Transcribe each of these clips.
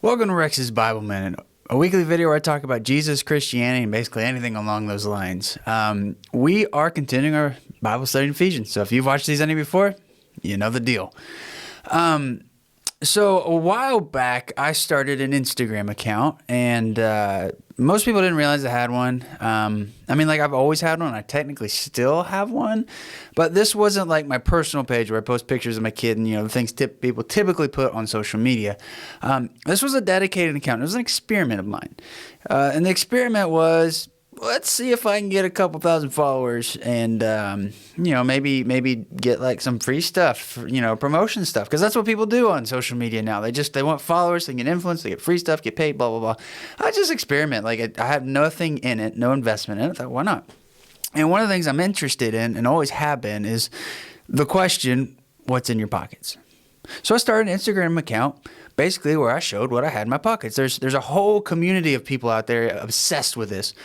Welcome to Rex's Bible Minute, a weekly video where I talk about Jesus, Christianity, and basically anything along those lines. We are continuing our Bible study in Ephesians, so if you've watched these any before, you know the deal. So a while back, I started an Instagram account, and most people didn't realize I had one. I've always had one. I technically still have one, but this wasn't like my personal page where I post pictures of my kid and, the things people typically put on social media. This was a dedicated account. It was an experiment of mine. And the experiment was, let's see if I can get a couple thousand followers and, maybe get like some free stuff, promotion stuff. Because that's what people do on social media now. They want followers, they get influence, they get free stuff, get paid, blah, blah, blah. I just experiment. Like I have nothing in it, no investment in it. I thought, why not? And one of the things I'm interested in and always have been is the question, what's in your pockets? So I started an Instagram account basically where I showed what I had in my pockets. There's a whole community of people out there obsessed with this,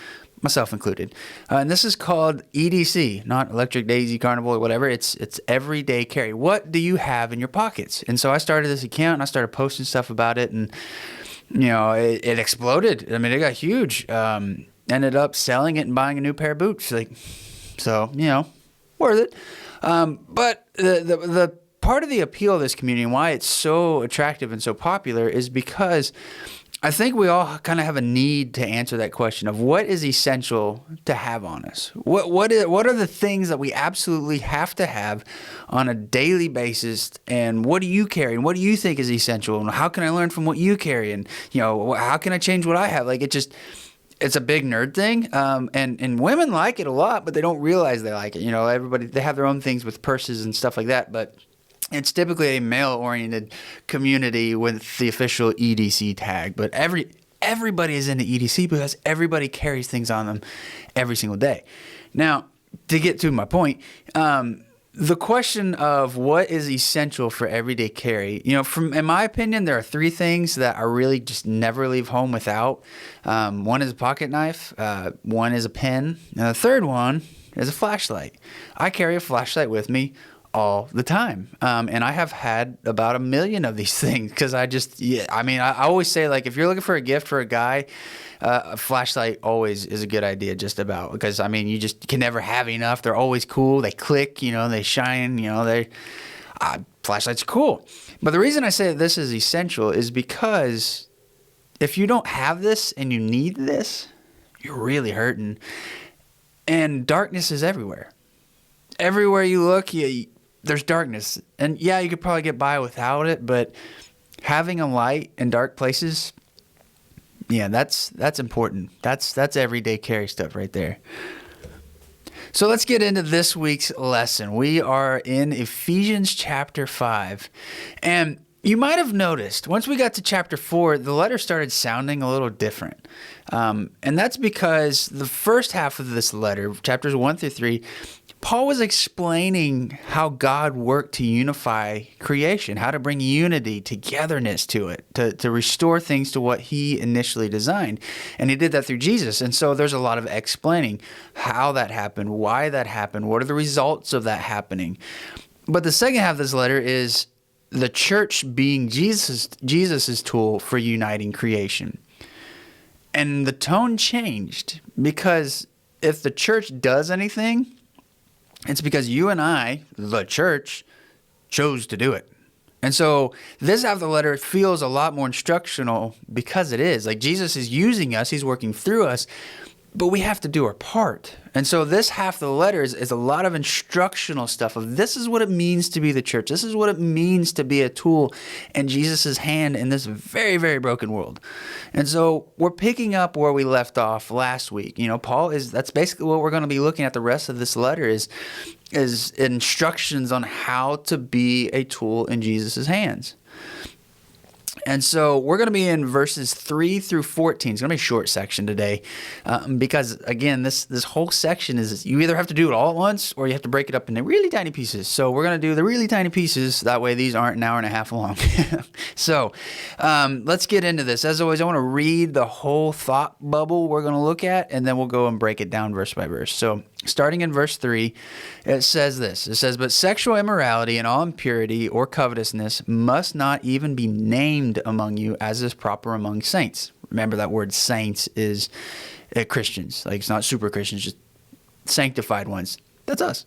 myself included. And this is called EDC, not Electric Daisy Carnival or whatever. It's everyday carry. What do you have in your pockets? And so I started this account and I started posting stuff about it, and it exploded. I mean, it got huge. Ended up selling it and buying a new pair of boots. Worth it. But the part of the appeal of this community and why it's so attractive and so popular is because I think we all kind of have a need to answer that question of what is essential to have on us. What are the things that we absolutely have to have on a daily basis, and what do you carry, and what do you think is essential, and how can I learn from what you carry, and how can I change what I have? Like it's a big nerd thing, and women like it a lot, but they don't realize they like it. Everybody, they have their own things with purses and stuff like that, but it's typically a male-oriented community with the official EDC tag. But everybody is into EDC because everybody carries things on them every single day. Now, to get to my point, the question of what is essential for everyday carry, in my opinion, there are three things that I really just never leave home without. One is a pocket knife, one is a pen, and the third one is a flashlight. I carry a flashlight with me all the time. And I have had about 1 million of these things because I always say, like, if you're looking for a gift for a guy, a flashlight always is a good idea, just about, because you just can never have enough. They're always cool. They click, they shine, flashlights are cool. But the reason I say that this is essential is because if you don't have this and you need this, you're really hurting. And darkness is everywhere. Everywhere you look, there's darkness. And yeah, you could probably get by without it, but having a light in dark places, yeah, that's important. That's everyday carry stuff right there. So let's get into this week's lesson. We are in Ephesians chapter 5. And you might have noticed, once we got to chapter 4, the letter started sounding a little different. And that's because the first half of this letter, chapters 1 through 3, Paul was explaining how God worked to unify creation, how to bring unity, togetherness to it, to restore things to what he initially designed. And he did that through Jesus. And so there's a lot of explaining how that happened, why that happened, what are the results of that happening. But the second half of this letter is the church being Jesus's tool for uniting creation. And the tone changed, because if the church does anything, it's because you and I, the church, chose to do it. And so this half of the letter feels a lot more instructional because it is. Like, Jesus is using us, he's working through us, but we have to do our part. And so this half of the letter is a lot of instructional stuff of this is what it means to be the church. This is what it means to be a tool in Jesus' hand in this very, very broken world. And so we're picking up where we left off last week. That's basically what we're going to be looking at the rest of this letter is instructions on how to be a tool in Jesus' hands. And so we're going to be in verses 3 through 14. It's going to be a short section today because, again, this whole section is you either have to do it all at once or you have to break it up into really tiny pieces. So we're going to do the really tiny pieces. That way these aren't an hour and a half long. So let's get into this. As always, I want to read the whole thought bubble we're going to look at, and then we'll go and break it down verse by verse. So starting in verse 3, it says this. It says, "But sexual immorality and all impurity or covetousness must not even be named restrained among you as is proper among saints. Remember that word saints is Christians. Like, it's not super Christians, just sanctified ones. That's us.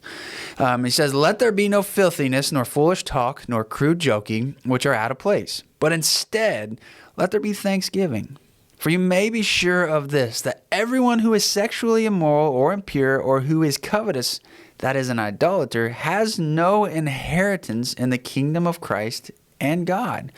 He says, let there be no filthiness, nor foolish talk, nor crude joking, which are out of place. But instead, let there be thanksgiving. For you may be sure of this, that everyone who is sexually immoral or impure, or who is covetous, that is an idolater, has no inheritance in the kingdom of Christ and God.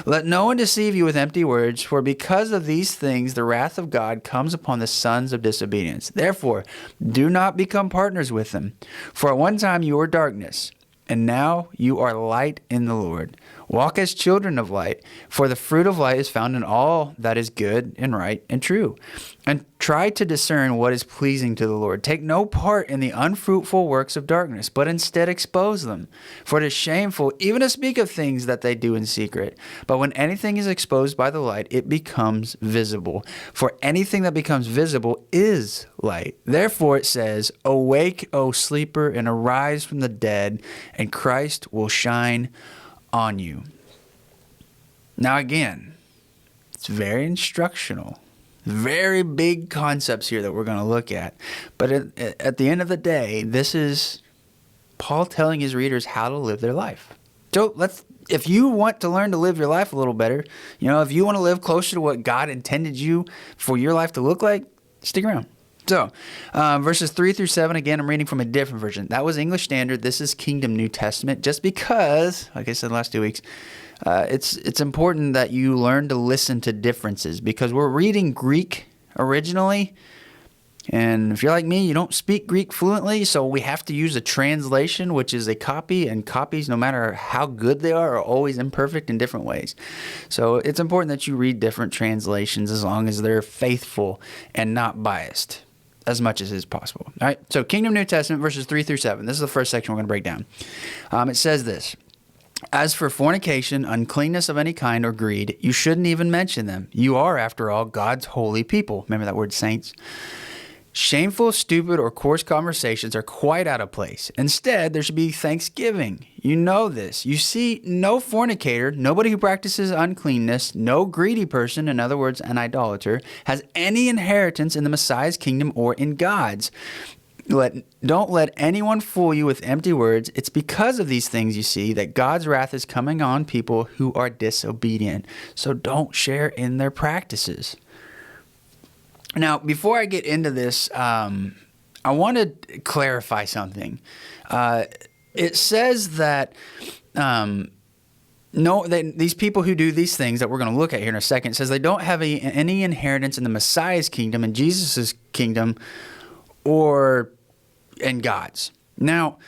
Let no one deceive you with empty words, for because of these things the wrath of God comes upon the sons of disobedience. Therefore, do not become partners with them. For at one time you were darkness, and now you are light in the Lord. Walk as children of light, for the fruit of light is found in all that is good and right and true. And try to discern what is pleasing to the Lord. Take no part in the unfruitful works of darkness, but instead expose them. For it is shameful even to speak of things that they do in secret. But when anything is exposed by the light, it becomes visible. For anything that becomes visible is light. Therefore it says, awake, O sleeper, and arise from the dead, and Christ will shine on you. Now again, it's very instructional. Very big concepts here that we're going to look at. But at the end of the day, this is Paul telling his readers how to live their life. So if you want to learn to live your life a little better, if you want to live closer to what God intended you for your life to look like, stick around. So, verses 3 through 7, again, I'm reading from a different version. That was English Standard. This is Kingdom New Testament, just because, like I said last 2 weeks, it's important that you learn to listen to differences, because we're reading Greek originally, and if you're like me, you don't speak Greek fluently, so we have to use a translation, which is a copy, and copies, no matter how good they are always imperfect in different ways. So it's important that you read different translations as long as they're faithful and not biased, as much as is possible. All right, so Kingdom New Testament, verses 3 through 7. This is the first section we're going to break down. It says this: as for fornication, uncleanness of any kind, or greed, you shouldn't even mention them. You are, after all, God's holy people. Remember that word, saints? Shameful, stupid, or coarse conversations are quite out of place. Instead, there should be thanksgiving. You know this. You see, no fornicator, nobody who practices uncleanness, no greedy person, in other words, an idolater, has any inheritance in the Messiah's kingdom or in God's. Don't let anyone fool you with empty words. It's because of these things, you see, that God's wrath is coming on people who are disobedient. So don't share in their practices. Now, before I get into this, I want to clarify something. It says that these people who do these things that we're going to look at here in a second, says they don't have any inheritance in the Messiah's kingdom, in Jesus' kingdom, or in God's. Now,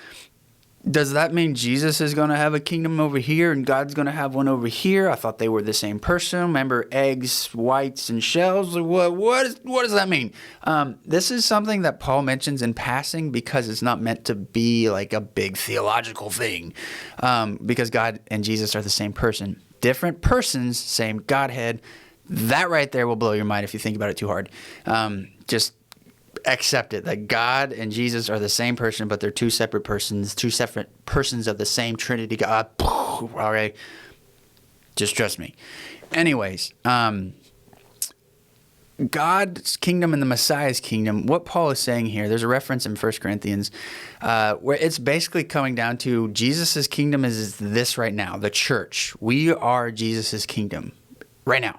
does that mean Jesus is going to have a kingdom over here and God's going to have one over here? I thought they were the same person. Remember, eggs, whites, and shells? What does that mean? This is something that Paul mentions in passing because it's not meant to be like a big theological thing, because God and Jesus are the same person. Different persons, same Godhead. That right there will blow your mind if you think about it too hard. Just accept it, that God and Jesus are the same person, but they're two separate persons of the same Trinity God. All right, just trust me. Anyways, God's kingdom and the Messiah's kingdom, what Paul is saying here, there's a reference in 1 Corinthians where it's basically coming down to Jesus's kingdom is this right now, the church. We are Jesus's kingdom right now.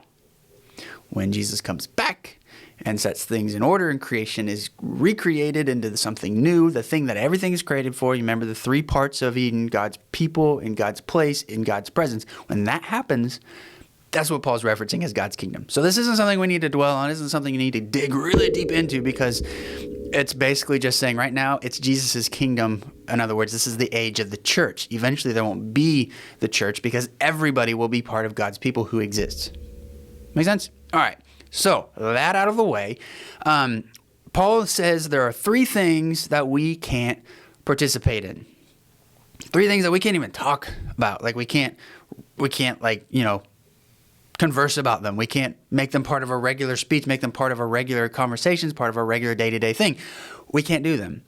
When Jesus comes back and sets things in order, and creation is recreated into something new, the thing that everything is created for. You remember the 3 parts of Eden: God's people, in God's place, in God's presence. When that happens, that's what Paul's referencing as God's kingdom. So this isn't something we need to dwell on. This isn't something you need to dig really deep into, because it's basically just saying right now it's Jesus' kingdom. In other words, this is the age of the church. Eventually there won't be the church because everybody will be part of God's people who exists. Make sense? All right. So, that out of the way, Paul says there are 3 things that we can't participate in. 3 things that we can't even talk about. Like we can't converse about them. We can't make them part of our regular speech, make them part of our regular conversations, part of our regular day-to-day thing. we can't do them.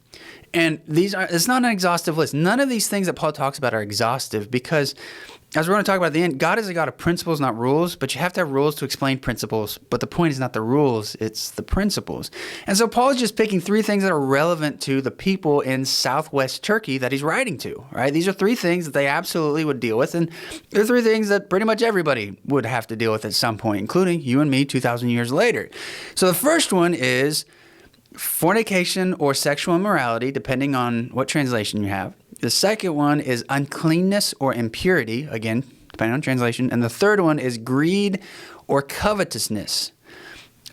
And it's not an exhaustive list. None of these things that Paul talks about are exhaustive because, as we're going to talk about at the end, God is a God of principles, not rules, but you have to have rules to explain principles. But the point is not the rules, it's the principles. And so Paul is just picking 3 things that are relevant to the people in southwest Turkey that he's writing to, right? These are 3 things that they absolutely would deal with. And they're 3 things that pretty much everybody would have to deal with at some point, including you and me 2,000 years later. So the first one is fornication or sexual immorality, depending on what translation you have. The second one is uncleanness or impurity, again, depending on translation. And the third one is greed or covetousness.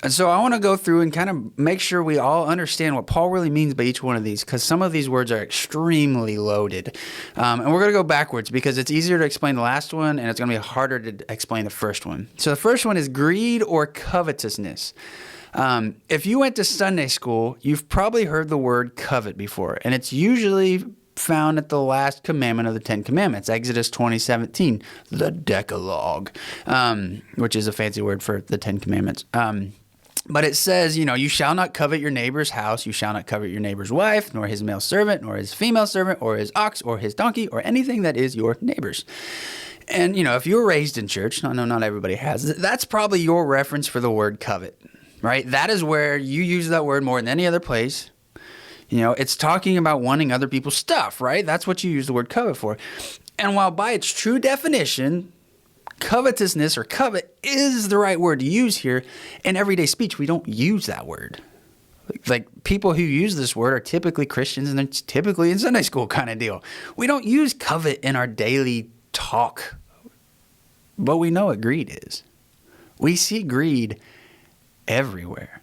And so I want to go through and kind of make sure we all understand what Paul really means by each one of these, because some of these words are extremely loaded. And we're going to go backwards because it's easier to explain the last one and it's going to be harder to explain the first one. So the first one is greed or covetousness. If you went to Sunday school, you've probably heard the word covet before, and it's usually found at the last commandment of the 10 Commandments, Exodus 20:17, the Decalogue, which is a fancy word for the 10 Commandments. But it says, you shall not covet your neighbor's house, you shall not covet your neighbor's wife, nor his male servant, nor his female servant, or his ox, or his donkey, or anything that is your neighbor's. And, if you were raised in church, I know not everybody has, that's probably your reference for the word covet. Right? That is where you use that word more than any other place. It's talking about wanting other people's stuff, right? That's what you use the word covet for. And while by its true definition, covetousness or covet is the right word to use here, in everyday speech, we don't use that word. Like people who use this word are typically Christians and they're typically in Sunday school kind of deal. We don't use covet in our daily talk, but we know what greed is. We see greed everywhere.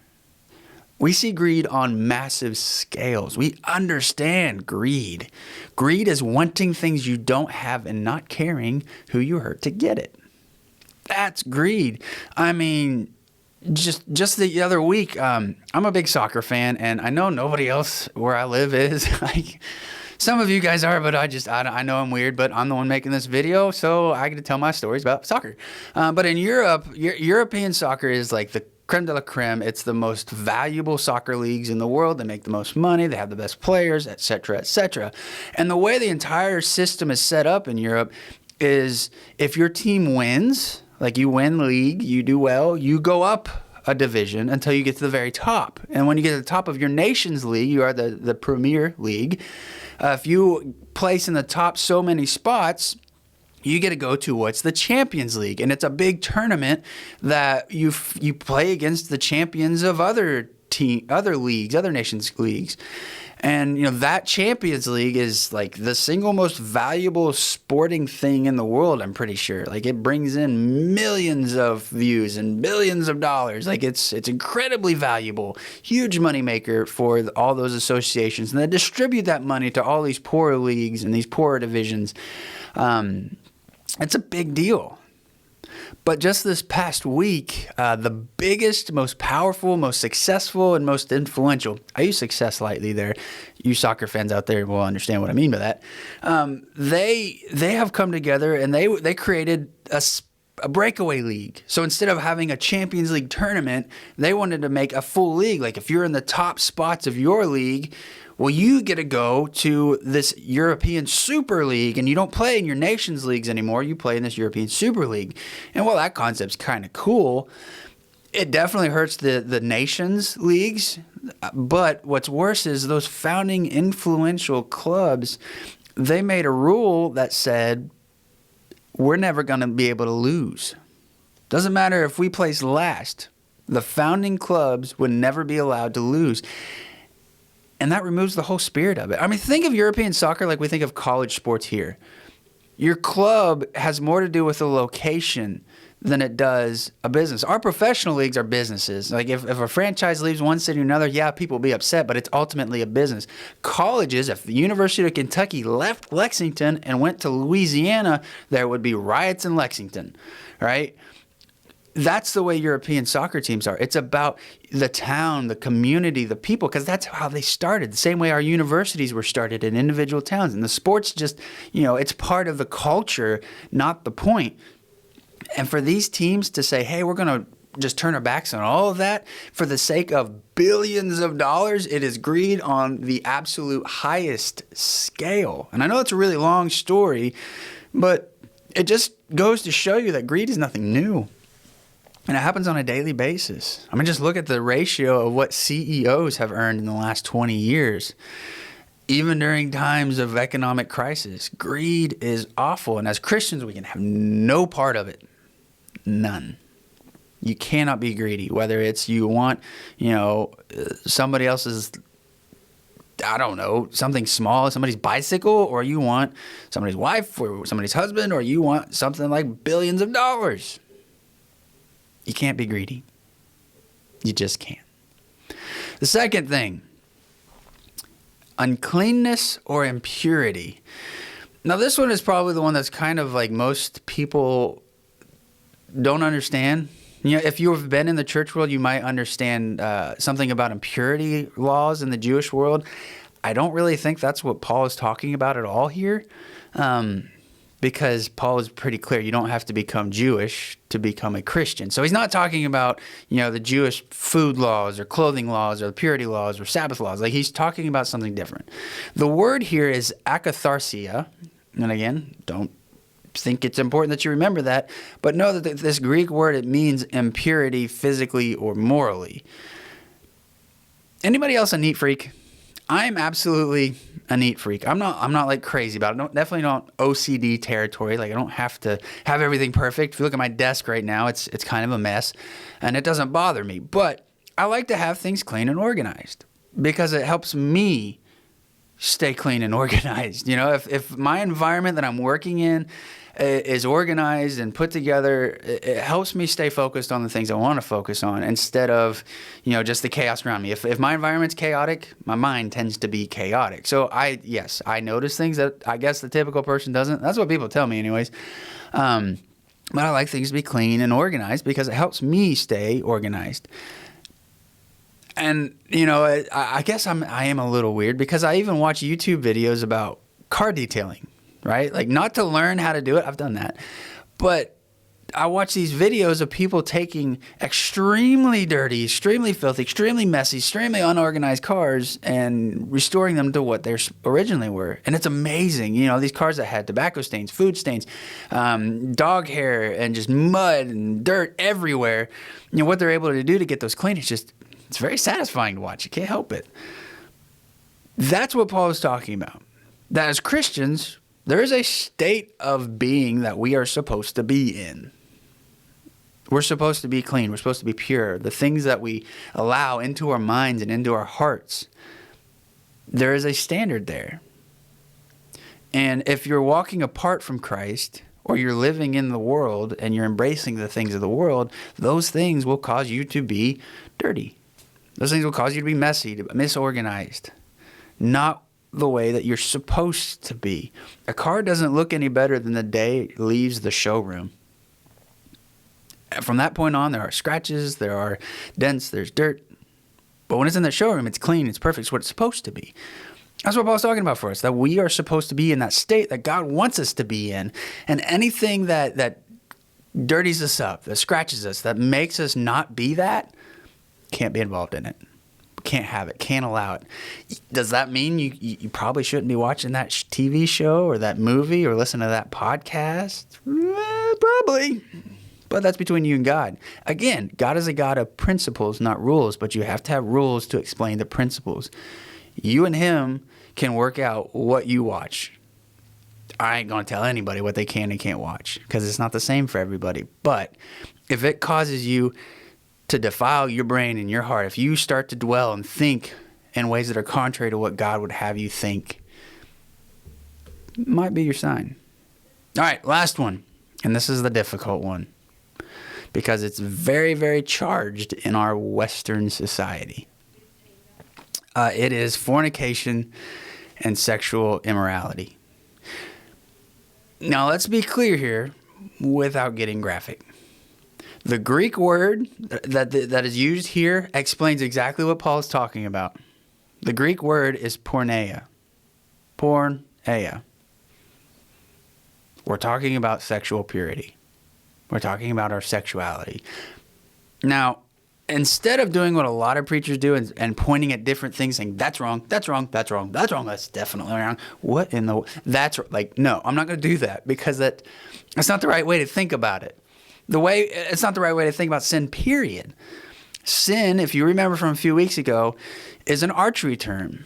We see greed on massive scales. We understand greed. Greed is wanting things you don't have and not caring who you hurt to get it. That's greed. I mean, just the other week, I'm a big soccer fan, and I know nobody else where I live is. Like, some of you guys are, but I know I'm weird, but I'm the one making this video, so I get to tell my stories about soccer. But in Europe, European soccer is like the creme de la creme. It's the most valuable soccer leagues in the world. They make the most money. They have the best players, et cetera, et cetera. And the way the entire system is set up in Europe is if your team wins, like you win league, you do well, you go up a division until you get to the very top. And when you get to the top of your nation's league, you are the Premier League. If you place in the top so many spots, you get to go to what's the Champions League, and it's a big tournament that you play against the champions of other leagues, other nations' leagues. And that Champions League is like the single most valuable sporting thing in the world, I'm pretty sure. Like it brings in millions of views and billions of dollars. Like it's incredibly valuable, huge moneymaker for all those associations, and they distribute that money to all these poorer leagues and these poorer divisions. It's a big deal. But just this past week, the biggest, most powerful, most successful, and most influential, I use success lightly there. You soccer fans out there will understand what I mean by that. They have come together and they created a breakaway league. So instead of having a Champions League tournament, they wanted to make a full league. Like if you're in the top spots of your league, well, you get to go to this European Super League, and you don't play in your nation's leagues anymore. You play in this European Super League. And while that concept's kind of cool, it definitely hurts the nations leagues. But what's worse is those founding influential clubs, they made a rule that said, we're never going to be able to lose. Doesn't matter if we place last. The founding clubs would never be allowed to lose. And that removes the whole spirit of it. I mean, think of European soccer like we think of college sports here. Your club has more to do with the location than it does a business. Our professional leagues are businesses. Like if a franchise leaves one city or another, yeah, people will be upset, but it's ultimately a business. Colleges, if the University of Kentucky left Lexington and went to Louisiana, there would be riots in Lexington, right? That's the way European soccer teams are. It's about the town, the community, the people, because that's how they started. The same way our universities were started in individual towns. And the sports just, it's part of the culture, not the point. And for these teams to say, hey, we're going to just turn our backs on all of that for the sake of billions of dollars. It is greed on the absolute highest scale. And I know it's a really long story, but it just goes to show you that greed is nothing new. And it happens on a daily basis. I mean, just look at the ratio of what CEOs have earned in the last 20 years. Even during times of economic crisis, greed is awful. And as Christians, we can have no part of it. None. You cannot be greedy, whether it's you want, somebody else's, I don't know, something small, somebody's bicycle, or you want somebody's wife or somebody's husband, or you want something like billions of dollars. You can't be greedy. You just can't. The second thing, uncleanness or impurity. Now, this one is probably the one that's kind of like most people don't understand. If you've been in the church world, you might understand something about impurity laws in the Jewish world. I don't really think that's what Paul is talking about at all here, because Paul is pretty clear. You don't have to become Jewish to become a Christian. So he's not talking about, the Jewish food laws or clothing laws or the purity laws or Sabbath laws. Like, he's talking about something different. The word here is akatharsia. And again, don't think it's important that you remember that, but know that this Greek word, it means impurity physically or morally. Anybody else a neat freak? I'm absolutely a neat freak. I'm not like crazy about it. Definitely not OCD territory. Like, I don't have to have everything perfect. If you look at my desk right now, it's kind of a mess, and it doesn't bother me. But I like to have things clean and organized because it helps me stay clean and organized. If my environment that I'm working in is organized and put together, it helps me stay focused on the things I want to focus on instead of, just the chaos around me. If my environment's chaotic, my mind tends to be chaotic. So I notice things that I guess the typical person doesn't. That's what people tell me anyways. But I like things to be clean and organized because it helps me stay organized. And, I guess I am a little weird because I even watch YouTube videos about car detailing, right? Like, not to learn how to do it. I've done that. But I watch these videos of people taking extremely dirty, extremely filthy, extremely messy, extremely unorganized cars and restoring them to what they originally were. And it's amazing. These cars that had tobacco stains, food stains, dog hair, and just mud and dirt everywhere. What they're able to do to get those clean, it's very satisfying to watch. You can't help it. That's what Paul is talking about. That as Christians, there is a state of being that we are supposed to be in. We're supposed to be clean. We're supposed to be pure. The things that we allow into our minds and into our hearts, there is a standard there. And if you're walking apart from Christ, or you're living in the world and you're embracing the things of the world, those things will cause you to be dirty. Those things will cause you to be messy, to be misorganized, not the way that you're supposed to be. A car doesn't look any better than the day it leaves the showroom. From that point on, there are scratches, there are dents, there's dirt. But when it's in the showroom, it's clean, it's perfect, it's what it's supposed to be. That's what Paul's talking about for us, that we are supposed to be in that state that God wants us to be in. And anything that dirties us up, that scratches us, that makes us not be that, can't be involved in it. Can't have it. Can't allow it. Does that mean you probably shouldn't be watching that TV show or that movie or listen to that podcast? Probably. But that's between you and God. Again, God is a God of principles, not rules, but you have to have rules to explain the principles. You and him can work out what you watch. I ain't going to tell anybody what they can and can't watch because it's not the same for everybody. But if it causes you to defile your brain and your heart, if you start to dwell and think in ways that are contrary to what God would have you think, it might be your sign. All right, last one. And this is the difficult one because it's very, very charged in our Western society. It is fornication and sexual immorality. Now, let's be clear here without getting graphic. The Greek word that is used here explains exactly what Paul is talking about. The Greek word is porneia. Porneia. We're talking about sexual purity. We're talking about our sexuality. Now, instead of doing what a lot of preachers do and pointing at different things, saying, that's wrong, that's wrong, that's wrong, that's wrong, that's definitely wrong. What in the, that's like, no, I'm not going to do that, because that's not the right way to think about it. It's not the right way to think about sin, period. Sin, if you remember from a few weeks ago, is an archery term.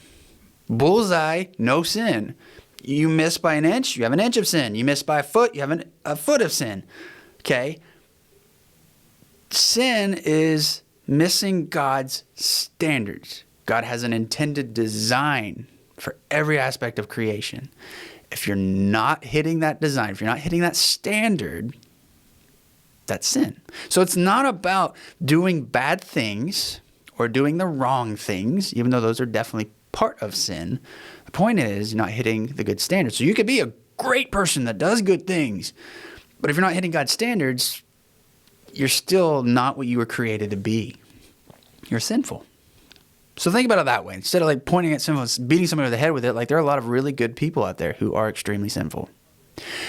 Bullseye, no sin. You miss by an inch, you have an inch of sin. You miss by a foot, you have a foot of sin. Okay? Sin is missing God's standards. God has an intended design for every aspect of creation. If you're not hitting that design, if you're not hitting that standard, that's sin. So it's not about doing bad things or doing the wrong things, even though those are definitely part of sin. The point is you're not hitting the good standards. So you could be a great person that does good things, but if you're not hitting God's standards, you're still not what you were created to be. You're sinful. So think about it that way. Instead of like pointing at someone, beating somebody over the head with it, like there are a lot of really good people out there who are extremely sinful.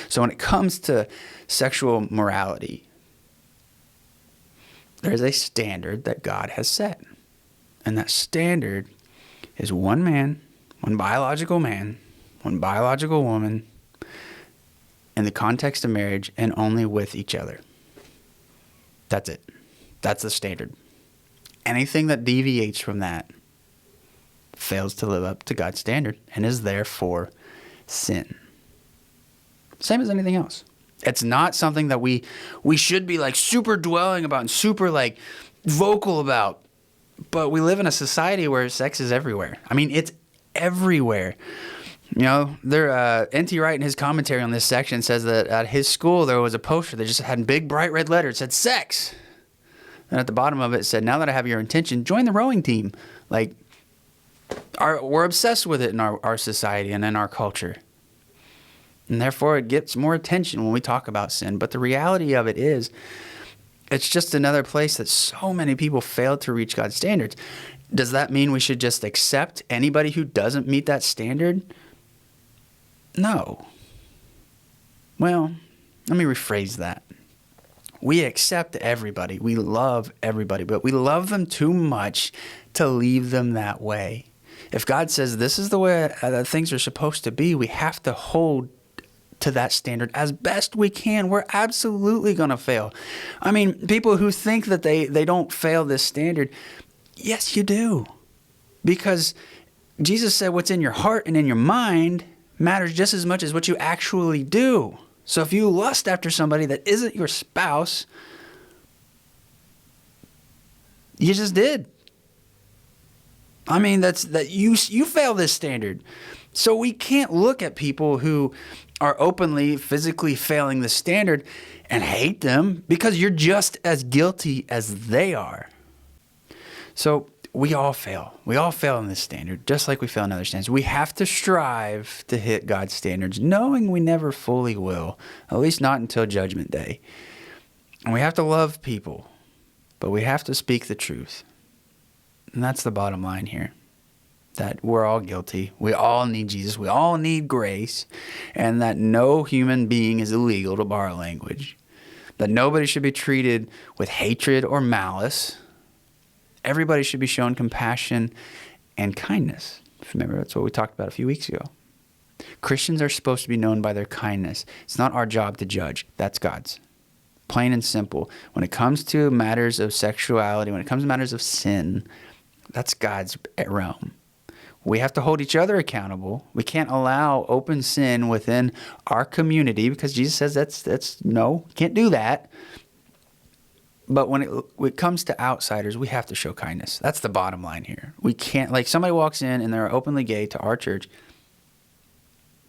So when it comes to sexual morality, there is a standard that God has set. And that standard is one man, one biological woman, in the context of marriage, and only with each other. That's it. That's the standard. Anything that deviates from that fails to live up to God's standard and is therefore sin. Same as anything else. It's not something that we should be like super dwelling about and super like vocal about. But we live in a society where sex is everywhere. I mean, it's everywhere. You know, N.T. Wright in his commentary on this section says that at his school there was a poster that just had in big bright red letters, it said sex. And at the bottom of it said, now that I have your attention, join the rowing team. Like, we're obsessed with it in our society and in our culture. And therefore, it gets more attention when we talk about sin. But the reality of it is, it's just another place that so many people fail to reach God's standards. Does that mean we should just accept anybody who doesn't meet that standard? No. Well, let me rephrase that. We accept everybody. We love everybody, but we love them too much to leave them that way. If God says this is the way that things are supposed to be, we have to hold to that standard as best we can. We're absolutely going to fail. I mean, people who think that they don't fail this standard, yes, you do. Because Jesus said what's in your heart and in your mind matters just as much as what you actually do. So if you lust after somebody that isn't your spouse, you just did. I mean, you fail this standard. So we can't look at people who are openly, physically failing the standard and hate them, because you're just as guilty as they are. So we all fail. We all fail in this standard, just like we fail in other standards. We have to strive to hit God's standards, knowing we never fully will, at least not until Judgment Day. And we have to love people, but we have to speak the truth. And that's the bottom line here, that we're all guilty. We all need Jesus. We all need grace. And that no human being is illegal, to borrow language. That nobody should be treated with hatred or malice. Everybody should be shown compassion and kindness. Remember, that's what we talked about a few weeks ago. Christians are supposed to be known by their kindness. It's not our job to judge. That's God's. Plain and simple. When it comes to matters of sexuality, when it comes to matters of sin, that's God's realm. We have to hold each other accountable. We can't allow open sin within our community, because Jesus says that's no, can't do that. But when it comes to outsiders, we have to show kindness. That's the bottom line here. We can't, like somebody walks in and they're openly gay to our church,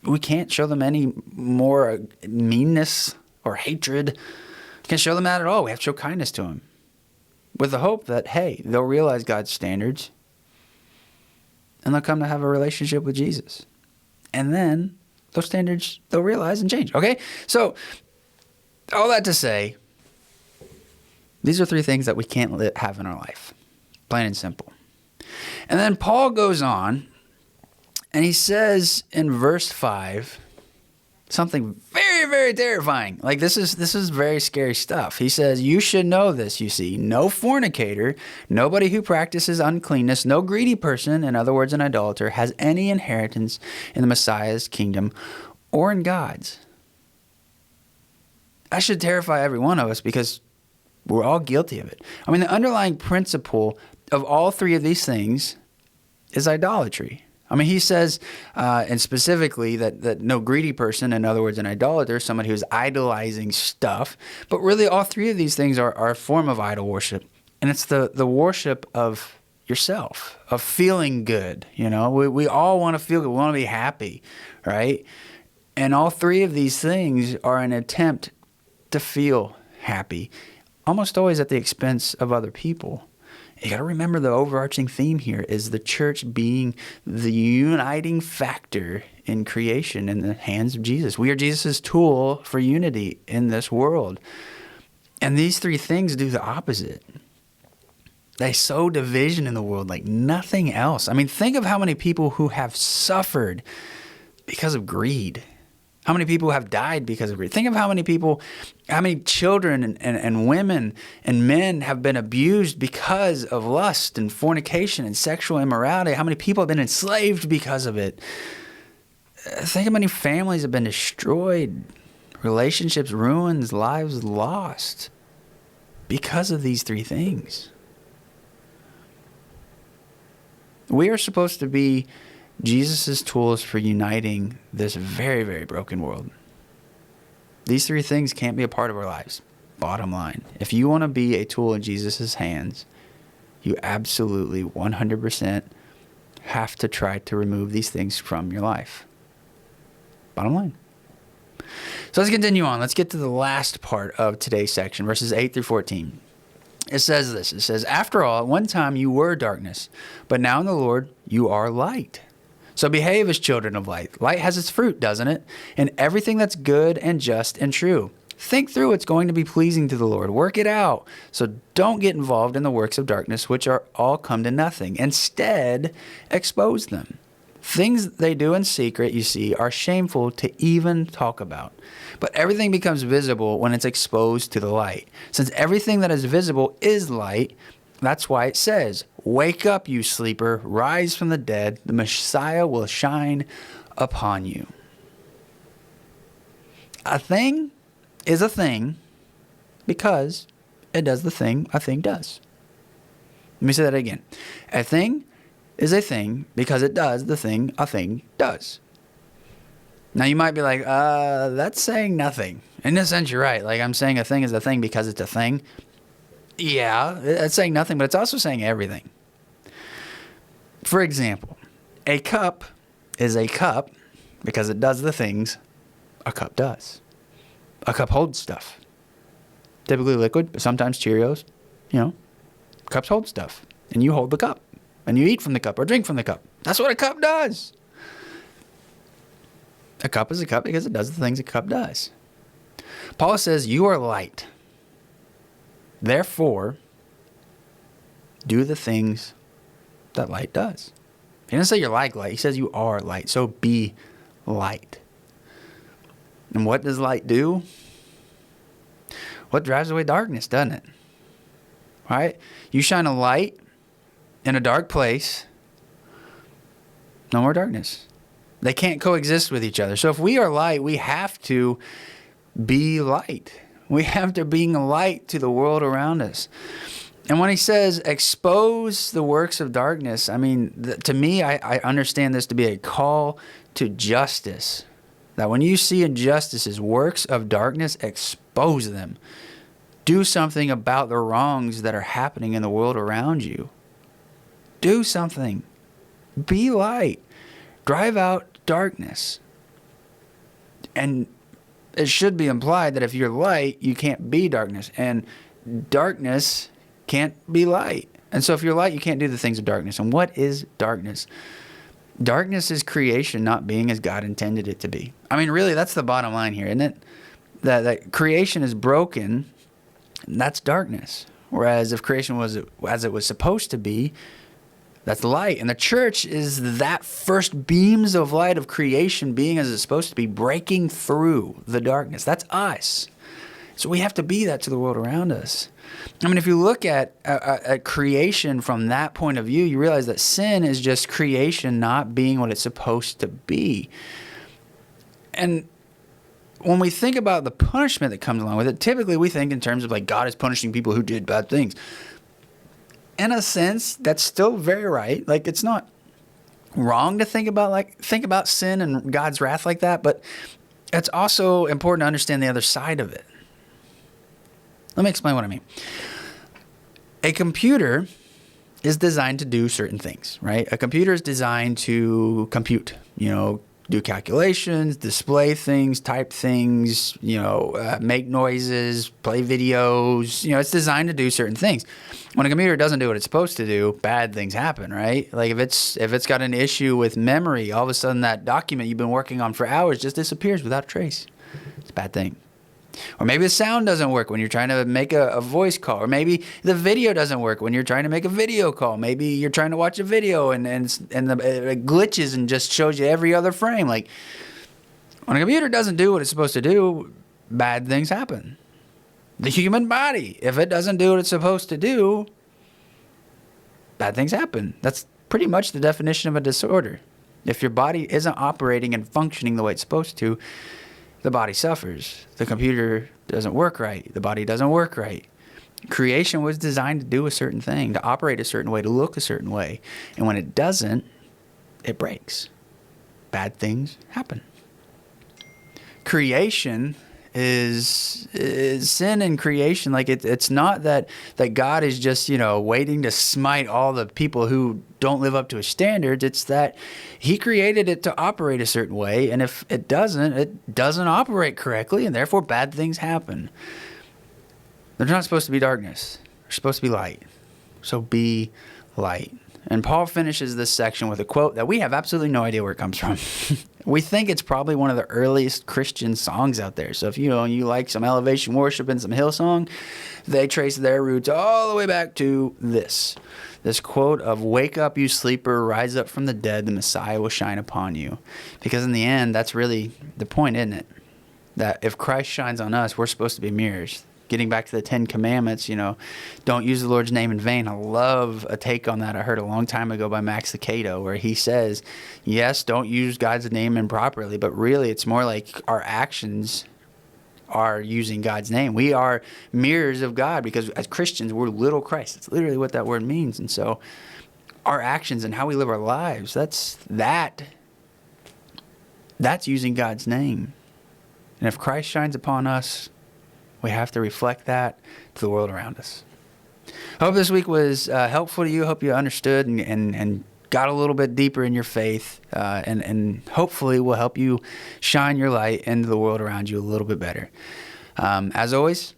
we can't show them any more meanness or hatred. We can't show them that at all. We have to show kindness to them, with the hope that, hey, they'll realize God's standards and they'll come to have a relationship with Jesus. And then those standards they'll realize and change. Okay? So all that to say, these are 3 things that we can't have in our life. Plain and simple. And then Paul goes on and he says in verse 5 something very, very, very terrifying. Like this is very scary stuff. He says, you should know this, you see. No fornicator, nobody who practices uncleanness, no greedy person, in other words, an idolater, has any inheritance in the Messiah's kingdom or in God's. That should terrify every one of us because we're all guilty of it. I mean, the underlying principle of all three of these things is idolatry. I mean, he says, and specifically that no greedy person, in other words, an idolater, somebody who's idolizing stuff. But really, all three of these things are a form of idol worship. And it's the worship of yourself, of feeling good. You know, we all want to feel good. We want to be happy, right? And all three of these things are an attempt to feel happy, almost always at the expense of other people. You got to remember the overarching theme here is the church being the uniting factor in creation in the hands of Jesus. We are Jesus' tool for unity in this world. And these three things do the opposite. They sow division in the world like nothing else. I mean, think of how many people who have suffered because of greed. How many people have died because of greed? Think of how many children and women and men have been abused because of lust and fornication and sexual immorality. How many people have been enslaved because of it? Think how many families have been destroyed, relationships ruined, lives lost because of these three things. We are supposed to be Jesus' tools for uniting this very, very broken world. These three things can't be a part of our lives. Bottom line. If you want to be a tool in Jesus' hands, you absolutely 100% have to try to remove these things from your life. Bottom line. So let's continue on. Let's get to the last part of today's section, verses 8 through 14. It says this. It says, after all, at one time you were darkness, but now in the Lord you are light. So behave as children of light. Light has its fruit, doesn't it? And everything that's good and just and true. Think through what's going to be pleasing to the Lord. Work it out. So don't get involved in the works of darkness, which are all come to nothing. Instead, expose them. Things they do in secret, you see, are shameful to even talk about. But everything becomes visible when it's exposed to the light. Since everything that is visible is light, that's why it says, wake up, you sleeper, rise from the dead. The Messiah will shine upon you. A thing is a thing because it does the thing a thing does. Let me say that again. A thing is a thing because it does the thing a thing does. Now you might be like, that's saying nothing. In a sense, you're right. Like I'm saying a thing is a thing because it's a thing. Yeah, it's saying nothing, but it's also saying everything. For example, a cup is a cup because it does the things a cup does. A cup holds stuff. Typically liquid, but sometimes Cheerios. You know, cups hold stuff. And you hold the cup. And you eat from the cup or drink from the cup. That's what a cup does. A cup is a cup because it does the things a cup does. Paul says, you are light. Therefore, do the things that light does. He doesn't say you're like light. He says you are light. So be light. And what does light do? What drives away darkness, doesn't it? Right? You shine a light in a dark place, no more darkness. They can't coexist with each other. So if we are light, we have to be light. We have to be a light to the world around us. And when he says expose the works of darkness, I mean, to me, I understand this to be a call to justice. That when you see injustices, works of darkness, expose them. Do something about the wrongs that are happening in the world around you. Do something. Be light. Drive out darkness. And it should be implied that if you're light, you can't be darkness. And darkness can't be light. And so if you're light, you can't do the things of darkness. And what is darkness? Darkness is creation not being as God intended it to be. I mean, really, that's the bottom line here, isn't it? That creation is broken, and that's darkness. Whereas if creation was as it was supposed to be, That's light. And the church is that first beams of light of creation being as it's supposed to be, breaking through the darkness. That's us. So we have to be that to the world around us. I mean, if you look at creation from that point of view, you realize that sin is just creation not being what it's supposed to be. And when we think about the punishment that comes along with it, typically we think in terms of like God is punishing people who did bad things. In a sense, that's still very right. Like, it's not wrong to think about sin and God's wrath like that, but it's also important to understand the other side of it. Let me explain what I mean. A computer is designed to do certain things, right? A computer is designed to compute, do calculations, display things, type things, make noises, play videos. It's designed to do certain things. When a computer doesn't do what it's supposed to do, bad things happen, right? Like if it's got an issue with memory, all of a sudden that document you've been working on for hours just disappears without a trace. It's a bad thing. Or maybe the sound doesn't work when you're trying to make a voice call. Or maybe the video doesn't work when you're trying to make a video call. Maybe you're trying to watch a video and it glitches and just shows you every other frame. Like, when a computer doesn't do what it's supposed to do, bad things happen. The human body, if it doesn't do what it's supposed to do, bad things happen. That's pretty much the definition of a disorder. If your body isn't operating and functioning the way it's supposed to, the body suffers. The computer doesn't work right. The body doesn't work right. Creation was designed to do a certain thing, to operate a certain way, to look a certain way. And when it doesn't, it breaks. Bad things happen. Creation is sin in creation. Like it's not that God is just, waiting to smite all the people who don't live up to his standards. It's that he created it to operate a certain way. And if it doesn't operate correctly, and therefore bad things happen. There's not supposed to be darkness. There's supposed to be light. So be light. And Paul finishes this section with a quote that we have absolutely no idea where it comes from. We think it's probably one of the earliest Christian songs out there. So if you like some elevation worship and some Hillsong, they trace their roots all the way back to this quote of, "Wake up, you sleeper, rise up from the dead, the Messiah will shine upon you." Because in the end, that's really the point, isn't it? That if Christ shines on us, we're supposed to be mirrors. Getting back to the 10 Commandments, don't use the Lord's name in vain. I love a take on that I heard a long time ago by Max Lucado, where he says, yes, don't use God's name improperly, but really it's more like our actions are using God's name. We are mirrors of God because as Christians, we're little Christ. That's literally what that word means. And so our actions and how we live our lives, that's using God's name. And if Christ shines upon us, we have to reflect that to the world around us. I hope this week was helpful to you. I hope you understood and got a little bit deeper in your faith, and hopefully will help you shine your light into the world around you a little bit better. As always,